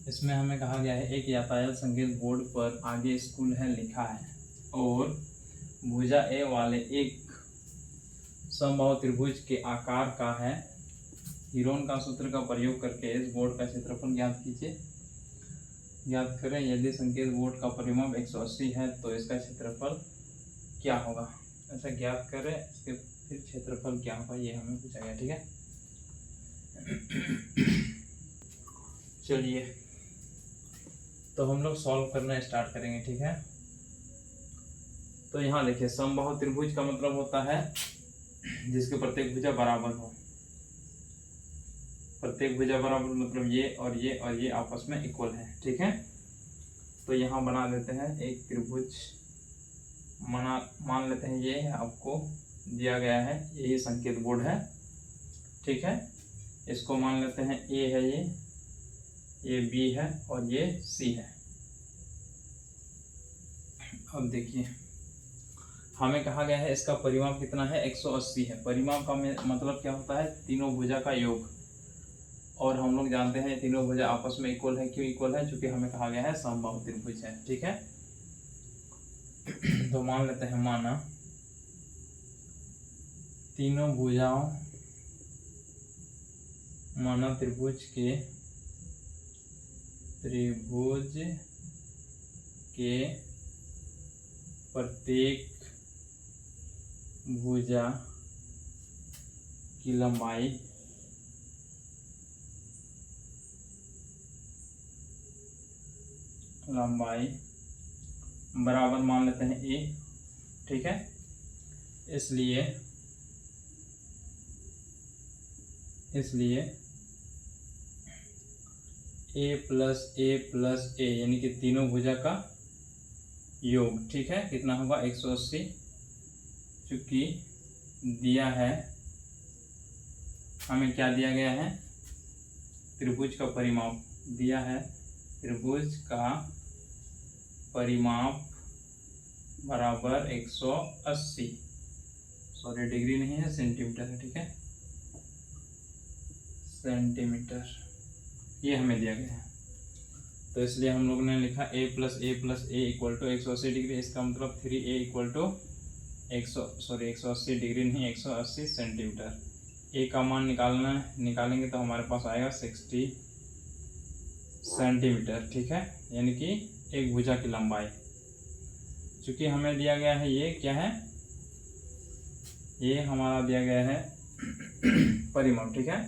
इसमें हमें कहा गया है एक यातायात संकेत बोर्ड पर आगे स्कूल है लिखा है और भुजा ए वाले एक समबाहु त्रिभुज के आकार का है। हीरोन का सूत्र का प्रयोग करके इस बोर्ड का क्षेत्रफल ज्ञात कीजिए। ज्ञात करें यदि संकेत बोर्ड का परिमाप 180 है तो इसका क्षेत्रफल क्या होगा। ऐसा ज्ञात करें, इसके फिर क्षेत्रफल क्या होगा ये हमें पूछा गया। ठीक है, चलिए तो हम लोग सॉल्व करना स्टार्ट करेंगे। ठीक है, तो यहाँ देखिए समबाहु त्रिभुज का मतलब होता है जिसके प्रत्येक भुजा बराबर हो। प्रत्येक भुजा बराबर मतलब ये और ये और ये आपस में इक्वल है। ठीक है, तो यहाँ बना देते हैं एक त्रिभुज। मान लेते हैं ये आपको दिया गया है, यही संकेत बोर्ड है। ठीक है, इसको मान लेते हैं ए है, ये बी है और ये सी है। अब देखिए हमें कहा गया है इसका परिमाप कितना है, 180 है। परिमाप का मतलब क्या होता है, तीनों भुजा का योग। और हम लोग जानते हैं तीनों भुजा आपस में इक्वल है। क्यों इक्वल है, क्योंकि हमें कहा गया है समबाहु त्रिभुज है। ठीक है, तो मान लेते हैं माना तीनों भुजाओं, माना त्रिभुज के प्रत्येक भुजा की लंबाई बराबर मान लेते हैं ए। ठीक है, इसलिए ए प्लस ए यानी कि तीनों भुजा का योग। ठीक है, कितना होगा 180। चूंकि दिया है हमें, क्या दिया गया है, त्रिभुज का परिमाप दिया है। त्रिभुज का परिमाप बराबर 180, सॉरी डिग्री नहीं है, सेंटीमीटर है। ठीक है, सेंटीमीटर ये हमें दिया गया है। तो इसलिए हम लोग ने लिखा a plus A equal to 180 degree. इसका मतलब 3a इक्वल टू 180 डिग्री नहीं, 180 सेंटीमीटर। a का मान निकालेंगे तो हमारे पास आएगा 60 सेंटीमीटर। ठीक है, यानी कि एक भुजा की लंबाई। चूंकि हमें दिया गया है ये क्या है, ये हमारा दिया गया है परिमाप। ठीक है,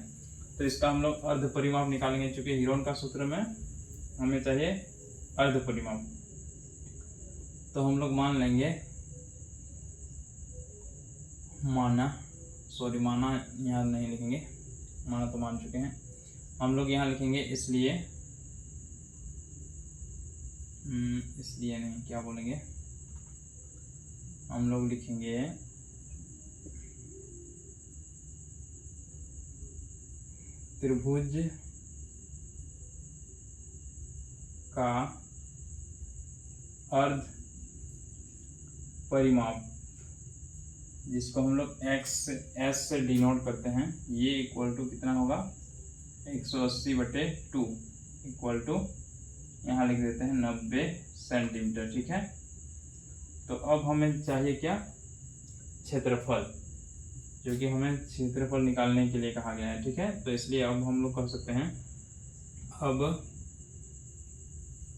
तो इसका हम लोग अर्ध परिमाप निकालेंगे। चूंकि हीरोन का सूत्र में हमें चाहिए अर्ध परिमाप, तो हम लोग मान लेंगे माना यहाँ नहीं लिखेंगे, माना तो मान चुके हैं हम लोग, यहाँ लिखेंगे इसलिए नहीं, क्या बोलेंगे, हम लोग लिखेंगे त्रिभुज का अर्ध परिमाप, जिसको हम लोग एस से डिनोट करते हैं, ये इक्वल टू कितना होगा 180/2 इक्वल टू यहाँ लिख देते हैं 90 सेंटीमीटर। ठीक है, तो अब हमें चाहिए क्या, क्षेत्रफल, जो कि हमें क्षेत्रफल निकालने के लिए कहा गया है। ठीक है, तो इसलिए अब हम लोग कह सकते हैं, अब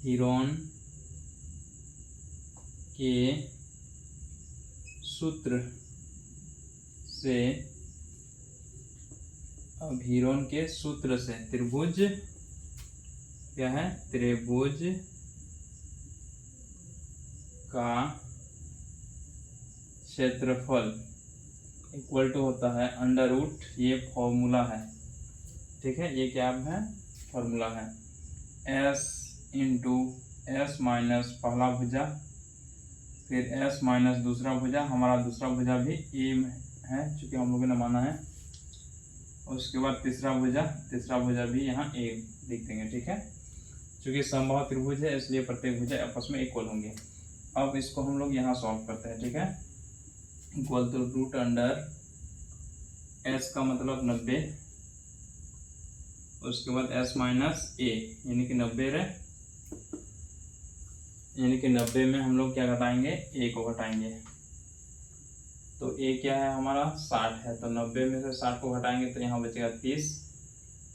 हीरोन के सूत्र से त्रिभुज क्या है, त्रिभुज का क्षेत्रफल इक्वल टू होता है √, ये फॉर्मूला है। ठीक है, ये क्या है, फॉर्मूला है, s इंटू एस माइनस पहला भुजा, फिर s माइनस दूसरा भुजा। हमारा दूसरा भुजा भी a है चूँकि हम लोगों ने माना है। उसके बाद तीसरा भुजा भी यहाँ a लिख देंगे। ठीक है, चूँकि समबाहु त्रिभुज है इसलिए प्रत्येक भुजा आपस में इक्वल होंगे। अब इसको हम लोग यहाँ सॉल्व करते हैं। ठीक है, इक्वल टू √, s का मतलब 90, उसके बाद s माइनस ए यानी कि 90 रहे, यानी कि 90 में हम लोग क्या घटाएंगे, a को घटाएंगे। तो a क्या है हमारा 60 है, तो 90 में से 60 को घटाएंगे तो यहाँ बचेगा 30।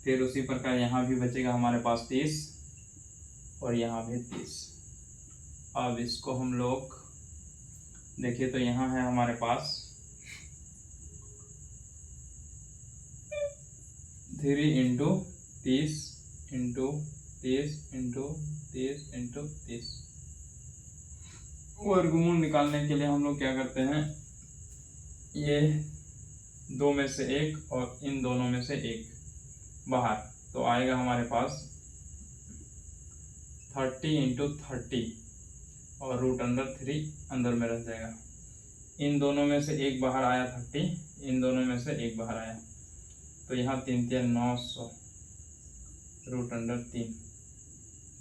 फिर उसी प्रकार यहाँ भी बचेगा हमारे पास 30 और यहाँ भी 30। अब इसको हम लोग देखिए तो यहाँ है हमारे पास 3 इंटू 30 इंटू 30 इंटू 30 इंटू 30। वर्गमूल निकालने के लिए हम लोग क्या करते हैं, ये दो में से एक और इन दोनों में से एक बाहर, तो आएगा हमारे पास 30 इंटू 30 और रूट अंडर 3 अंदर में रह जाएगा। इन दोनों में से एक बाहर आया 30, इन दोनों में से एक बाहर आया, तो यहाँ 3 3 900 रूट अंडर 3,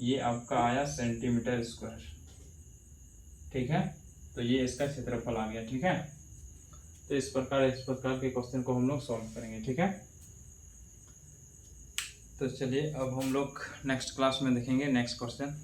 ये आपका आया सेंटीमीटर स्क्वायर। ठीक है, तो ये इसका क्षेत्रफल आ गया। ठीक है, तो इस प्रकार के क्वेश्चन को हम लोग सॉल्व करेंगे। ठीक है, तो चलिए अब हम लोग नेक्स्ट क्लास में देखेंगे नेक्स्ट क्वेश्चन।